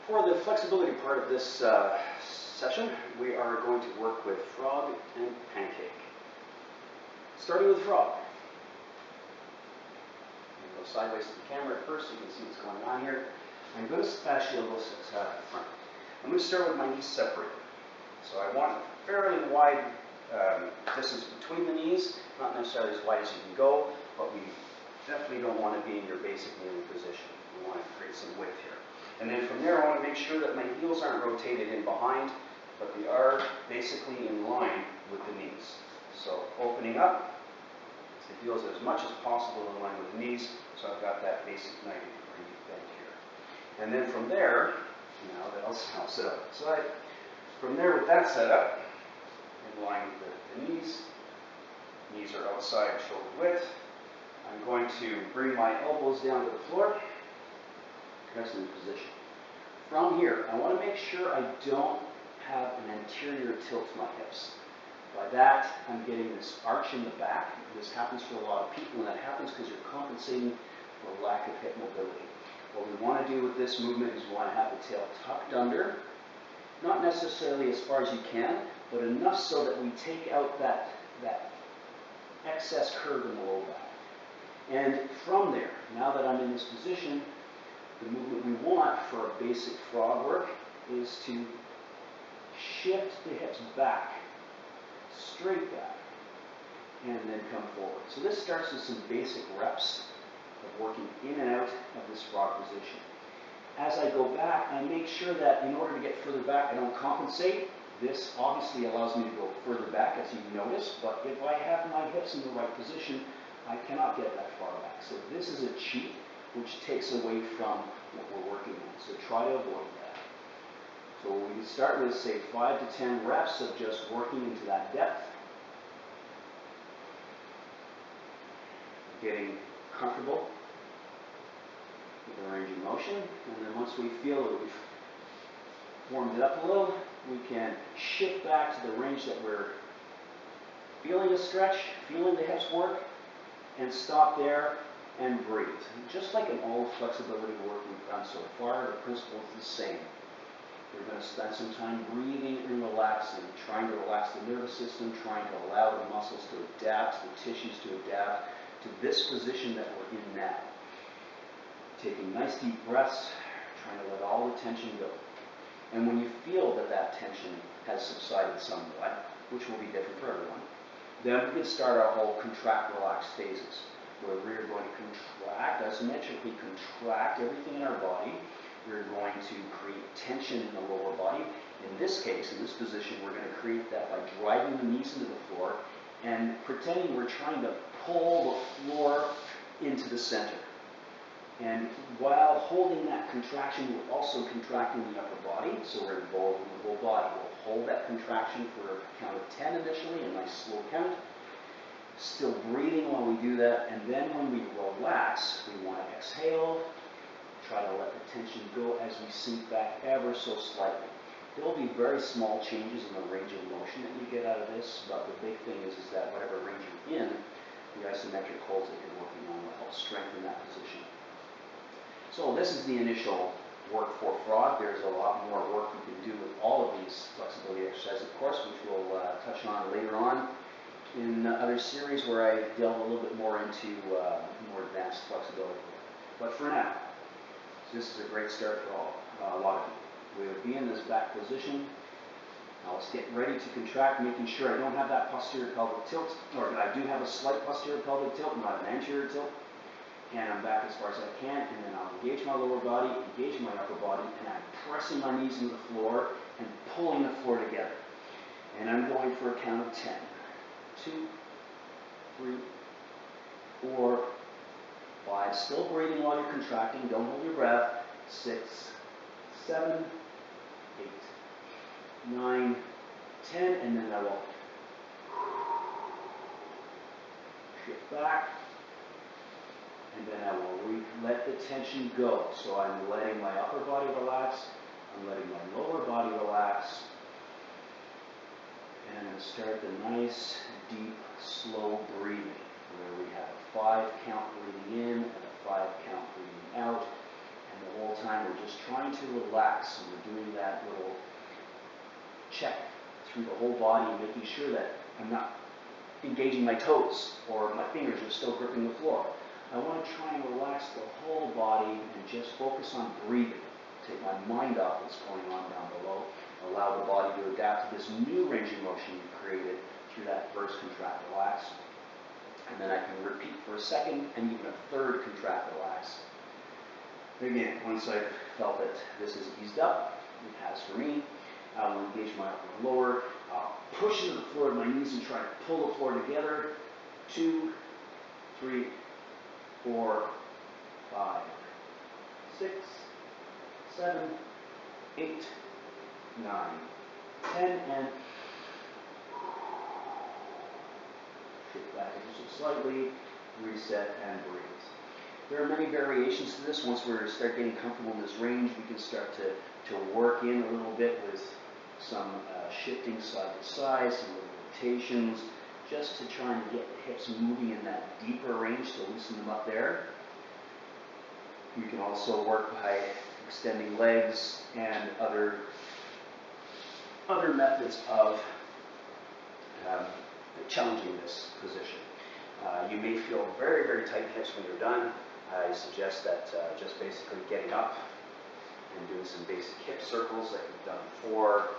For the flexibility part of this session, we are going to work with frog and pancake. Starting with frog. I'm going to go sideways to the camera at first so you can see what's going on here. I'm going to fascial those front. I'm going to start with my knees separated. So I want a fairly wide distance between the knees, not necessarily as wide as you can go, but we definitely don't want to be in your basic kneeling position. We want to create some width here. And then from there, I want to make sure that my heels aren't rotated in behind, but they are basically in line with the knees. So opening up, the heels as much as possible in line with the knees, so I've got that basic 90-degree bend here. And then from there, now that I'll sit up outside. From there, with that set up, in line with the knees are outside shoulder width. I'm going to bring my elbows down to the floor. Crescent position. From here, I want to make sure I don't have an anterior tilt to my hips. By that, I'm getting this arch in the back. This happens for a lot of people, and that happens because you're compensating for lack of hip mobility. What we want to do with this movement is we want to have the tail tucked under, not necessarily as far as you can, but enough so that we take out that excess curve in the low back. And from there, now that I'm in this position, the movement we want for a basic frog work is to shift the hips back, straight back, and then come forward. So this starts with some basic reps of working in and out of this frog position. As I go back, I make sure that in order to get further back, I don't compensate. This obviously allows me to go further back, as you notice, but if I have my hips in the right position, I cannot get that far back. So this is a cheat, which takes away from what we're working on. So try to avoid that. So we start with, say, 5 to 10 reps of just working into that depth. Getting comfortable with the range of motion. And then once we feel that we've warmed it up a little, we can shift back to the range that we're feeling a stretch, feeling the hips work, and stop there and breathe. Just like in all the flexibility work we've done so far, the principle is the same. We're going to spend some time breathing and relaxing, trying to relax the nervous system, trying to allow the muscles to adapt, the tissues to adapt to this position that we're in now. Taking nice deep breaths, trying to let all the tension go. And when you feel that that tension has subsided somewhat, which will be different for everyone, then we can start our whole contract, relax phases, where we're going to contract, isometrically contract everything in our body. We're going to create tension in the lower body. In this case, in this position, we're going to create that by driving the knees into the floor and pretending we're trying to pull the floor into the center. And while holding that contraction, we're also contracting the upper body, so we're involved in the whole body. We'll hold that contraction for a count of 10 initially, a nice slow count. Still breathing while we do that, and then when we relax, we want to exhale, try to let the tension go as we sink back ever so slightly. There will be very small changes in the range of motion that you get out of this, but the big thing is that whatever range you're in, the isometric holds that you're working on will help strengthen that position. So this is the initial work for frog. There's a lot more work you can do with all of these flexibility exercises, of course, which we'll touch on later on in other series where I delve a little bit more into more advanced flexibility. But for now, this is a great start for a lot of people. We would be in this back position. Now let's get ready to contract, making sure I don't have that posterior pelvic tilt, or I do have a slight posterior pelvic tilt, not an anterior tilt. And I'm back as far as I can, and then I'll engage my lower body, engage my upper body, and I'm pressing my knees into the floor and pulling the floor together. And I'm going for a count of 10. 2, 3, 4, 5. Still breathing while you're contracting. Don't hold your breath. 6, 7, 8, 9, 10, and then I will shift back, and then I will let the tension go. So I'm letting my upper body relax. I'm letting my lower body relax. And I'm going to start the nice, deep, slow breathing, where we have a 5 count breathing in and a 5 count breathing out. And the whole time we're just trying to relax, and we're doing that little check through the whole body, making sure that I'm not engaging my toes or my fingers are still gripping the floor. I want to try and relax the whole body and just focus on breathing. Take my mind off what's going on down below. Allow the body to adapt to this new range of motion you created through that first contract, relax. And then I can repeat for a second and even a third contract, relax. Again, once I've felt that this is eased up, it has for me, I'll engage my upper and lower. I'll push into the floor with my knees and try to pull the floor together. 2, 3, 4, 5, 6, 7, 8, 9, 10, and shift back just slightly, reset, and breathe. There are many variations to this. Once we start getting comfortable in this range, we can start to work in a little bit with some shifting side to side, some little rotations, just to try and get the hips moving in that deeper range to loosen them up there. You can also work by extending legs and other methods of challenging this position. You may feel very, very tight hips when you're done. I suggest that just basically getting up and doing some basic hip circles like we've done before,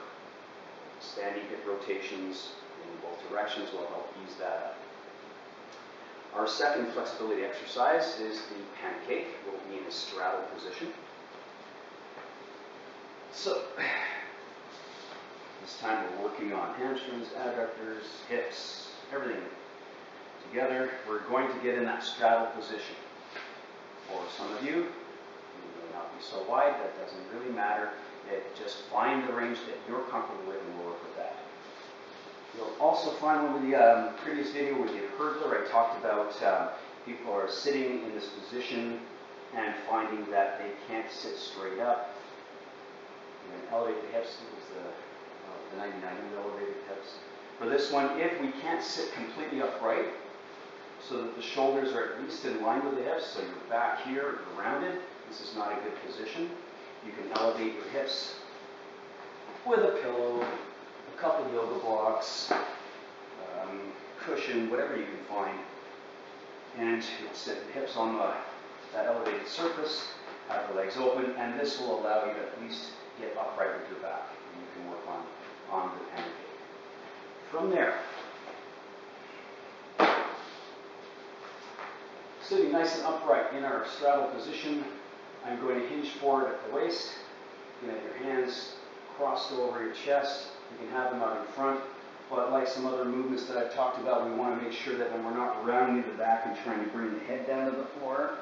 standing hip rotations in both directions will help ease that up. Our second flexibility exercise is the pancake. We'll be in a straddle position. So, this time we're working on hamstrings, adductors, hips, everything together. We're going to get in that straddle position. For some of you, it may not be so wide, that doesn't really matter. Just find the range that you're comfortable with and we'll work with that. You'll also find with the previous video with the hurdler, I talked about people are sitting in this position and finding that they can't sit straight up. You can elevate the hips. It was the 99 elevated hips. For this one, if we can't sit completely upright, so that the shoulders are at least in line with the hips, so you're back here, you're rounded, this is not a good position. You can elevate your hips with a pillow, a couple yoga blocks, cushion, whatever you can find. And you'll sit the hips on that elevated surface, have the legs open, and this will allow you to at least get upright with your back. And you can work on the pancake. From there, sitting nice and upright in our straddle position, I'm going to hinge forward at the waist. You can have your hands crossed over your chest. You can have them out in front. But like some other movements that I've talked about, we want to make sure that when we're not rounding the back and trying to bring the head down to the floor,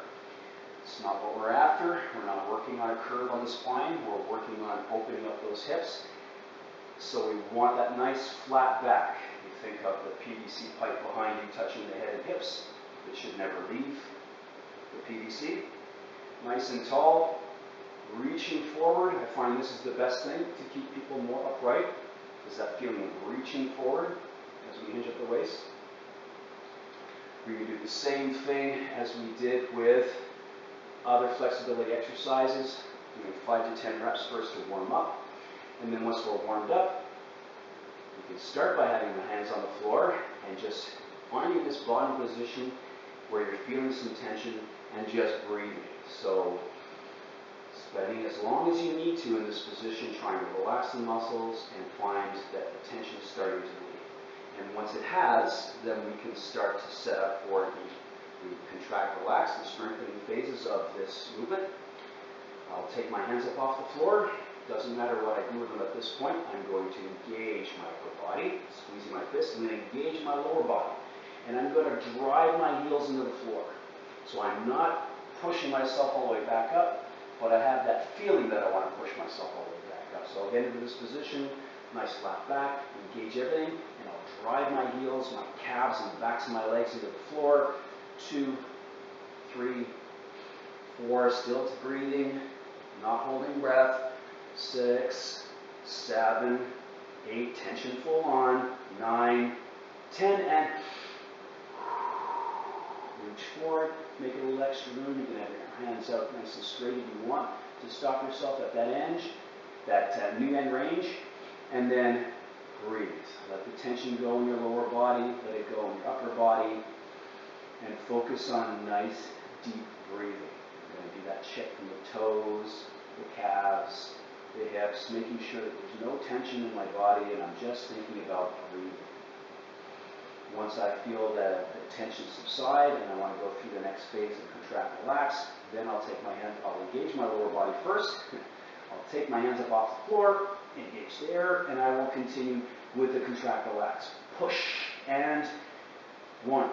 it's not what we're after. We're not working on a curve on the spine. We're working on opening up those hips. So we want that nice flat back. You think of the PVC pipe behind you touching the head and hips. It should never leave the PVC. Nice and tall, reaching forward. I find this is the best thing to keep people more upright, is that feeling of reaching forward as we hinge at the waist. We're going to do the same thing as we did with other flexibility exercises, doing 5 to 10 reps first to warm up. And then once we're warmed up, we can start by having the hands on the floor and just finding this bottom position where you're feeling some tension and just breathing. So spending as long as you need to in this position, trying to relax the muscles and find that the tension is starting to leave. And once it has, then we can start to set up for the contract, relax, the strengthening phases of this movement. I'll take my hands up off the floor. Doesn't matter what I do with them at this point. I'm going to engage my upper body, squeezing my fist, and then engage my lower body. And I'm going to drive my heels into the floor. So I'm not pushing myself all the way back up, but I have that feeling that I want to push myself all the way back up. So I'll get into this position, nice flat back, engage everything, and I'll drive my heels, my calves, and the backs of my legs into the floor. 2, 3, 4, still it's breathing, not holding breath. 6, 7, 8, tension full on, 9, 10, and reach forward, make a little extra room. You can have your hands out nice and straight if you want to stop yourself at that end, that new end range, and then breathe. Let the tension go in your lower body, let it go in your upper body, and focus on nice, deep breathing. You're going to do that check from the toes, the calves, the hips, making sure that there's no tension in my body, and I'm just thinking about breathing. Once I feel that the tension subside and I want to go through the next phase of contract, relax, then I'll engage my lower body first. I'll take my hands up off the floor, engage there, and I will continue with the contract, relax. Push, and 1,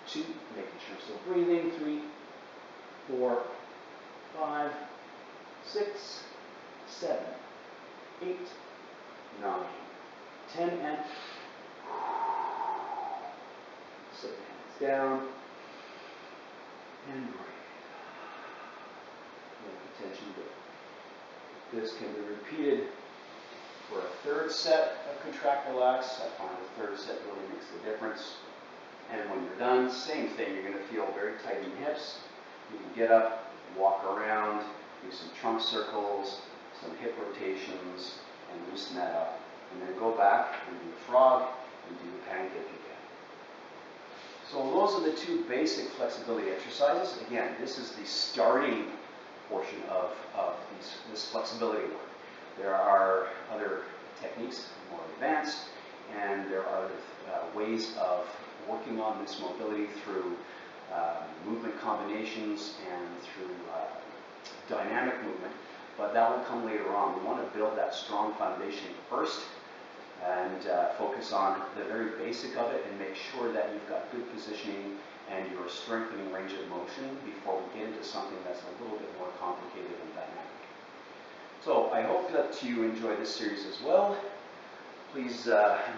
2, making sure I'm still breathing, 3, 4, 5, 6, 7, 8, 9, 10, and set the hands down, and breathe. Let the tension go. This can be repeated for a third set of contract, relax. I find the third set really makes the difference. And when you're done, same thing. You're going to feel very tight in the hips. You can get up, walk around, do some trunk circles, some hip rotations, and loosen that up. And then go back and do a frog and do a pancake again. So those are the 2 basic flexibility exercises. Again, this is the starting portion of this flexibility work. There are other techniques, more advanced, and there are ways of working on this mobility through movement combinations and through dynamic movement, but that will come later on. We want to build that strong foundation first and focus on the very basic of it and make sure that you've got good positioning and you're strengthening range of motion before we get into something that's a little bit more complicated and dynamic. So I hope that you enjoy this series as well. Please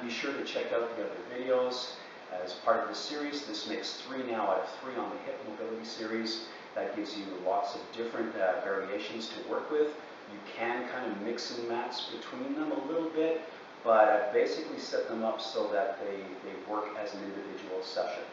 be sure to check out the other videos. As part of the series, this makes 3 now out of 3 on the hip mobility series. That gives you lots of different variations to work with. You can kind of mix and match between them a little bit, but I've basically set them up so that they work as an individual session.